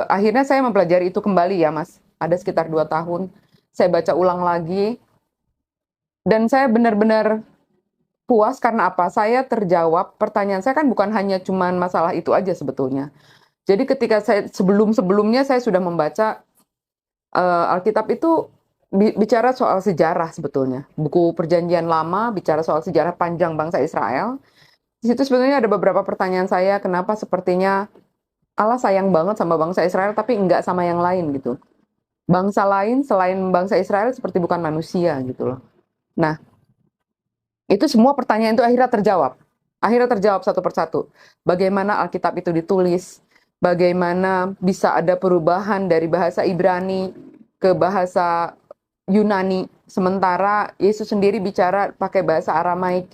Akhirnya saya mempelajari itu kembali ya Mas, ada sekitar 2 tahun. Saya baca ulang lagi, dan saya benar-benar puas karena apa? Saya terjawab, pertanyaan saya kan bukan hanya cuman masalah itu aja sebetulnya. Jadi ketika saya sebelum-sebelumnya saya sudah membaca Alkitab itu bicara soal sejarah sebetulnya. Buku Perjanjian Lama bicara soal sejarah panjang bangsa Israel. Di situ sebenarnya ada beberapa pertanyaan saya, kenapa sepertinya Allah sayang banget sama bangsa Israel tapi enggak sama yang lain gitu. Bangsa lain selain bangsa Israel seperti bukan manusia gitu loh. Nah, itu semua pertanyaan itu akhirnya terjawab. Akhirnya terjawab satu persatu. Bagaimana Alkitab itu ditulis, bagaimana bisa ada perubahan dari bahasa Ibrani ke bahasa Yunani, sementara Yesus sendiri bicara pakai bahasa Aramaik,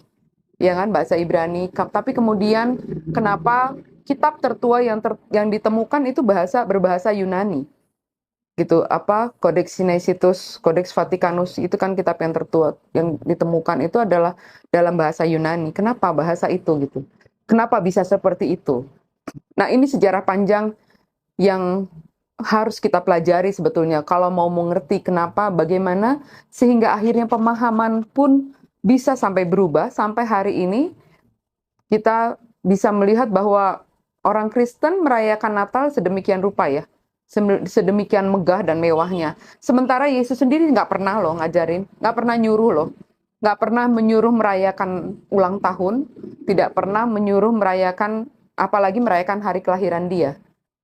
ya kan, bahasa Ibrani. Tapi kemudian kenapa kitab tertua yang ditemukan itu berbahasa Yunani? Gitu, apa, Codex Sinaiticus, Codex Vaticanus itu kan kitab yang tertua yang ditemukan itu adalah dalam bahasa Yunani. Kenapa bahasa itu gitu? Kenapa bisa seperti itu? Nah, ini sejarah panjang yang harus kita pelajari sebetulnya kalau mau mengerti kenapa, bagaimana sehingga akhirnya pemahaman pun bisa sampai berubah sampai hari ini kita bisa melihat bahwa orang Kristen merayakan Natal sedemikian rupa ya, sedemikian megah dan mewahnya. Sementara Yesus sendiri nggak pernah loh ngajarin, nggak pernah nyuruh loh, nggak pernah menyuruh merayakan ulang tahun, tidak pernah menyuruh merayakan, apalagi merayakan hari kelahiran dia.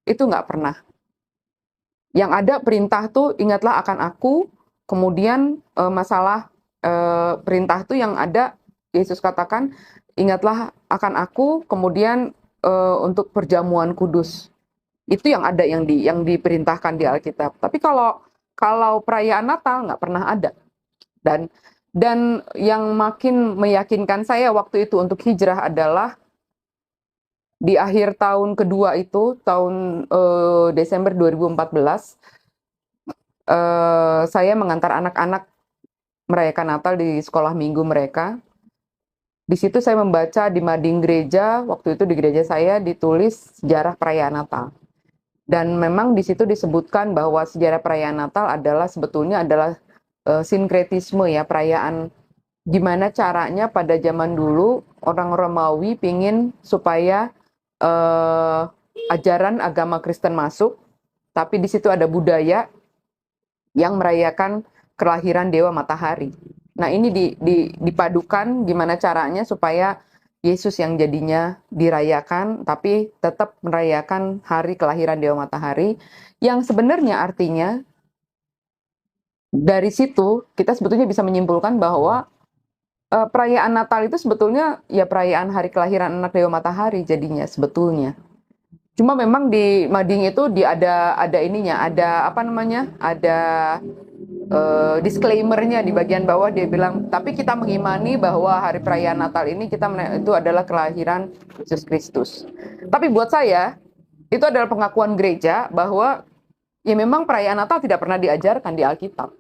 Itu nggak pernah. Yang ada perintah tuh ingatlah akan aku, kemudian masalah perintah tuh yang ada Yesus katakan ingatlah akan aku, kemudian untuk perjamuan kudus. Itu yang ada yang diperintahkan di Alkitab. Tapi kalau perayaan Natal nggak pernah ada. Dan yang makin meyakinkan saya waktu itu untuk hijrah adalah di akhir tahun kedua itu, tahun Desember 2014, saya mengantar anak-anak merayakan Natal di sekolah minggu mereka. Di situ saya membaca di mading gereja, waktu itu di gereja saya ditulis sejarah perayaan Natal. Dan memang di situ disebutkan bahwa sejarah perayaan Natal adalah sebetulnya adalah sinkretisme ya, perayaan gimana caranya pada zaman dulu orang Romawi pingin supaya ajaran agama Kristen masuk, tapi di situ ada budaya yang merayakan kelahiran Dewa Matahari. Nah, ini dipadukan gimana caranya supaya Yesus yang jadinya dirayakan, tapi tetap merayakan hari kelahiran Dewa Matahari, yang sebenarnya artinya dari situ kita sebetulnya bisa menyimpulkan bahwa perayaan Natal itu sebetulnya ya perayaan hari kelahiran anak Dewa Matahari jadinya sebetulnya. Cuma memang di mading itu ada ininya, ada apa namanya, ada disclaimer-nya di bagian bawah dia bilang, tapi kita mengimani bahwa hari perayaan Natal ini itu adalah kelahiran Yesus Kristus. Tapi buat saya itu adalah pengakuan gereja bahwa ya memang perayaan Natal tidak pernah diajarkan di Alkitab.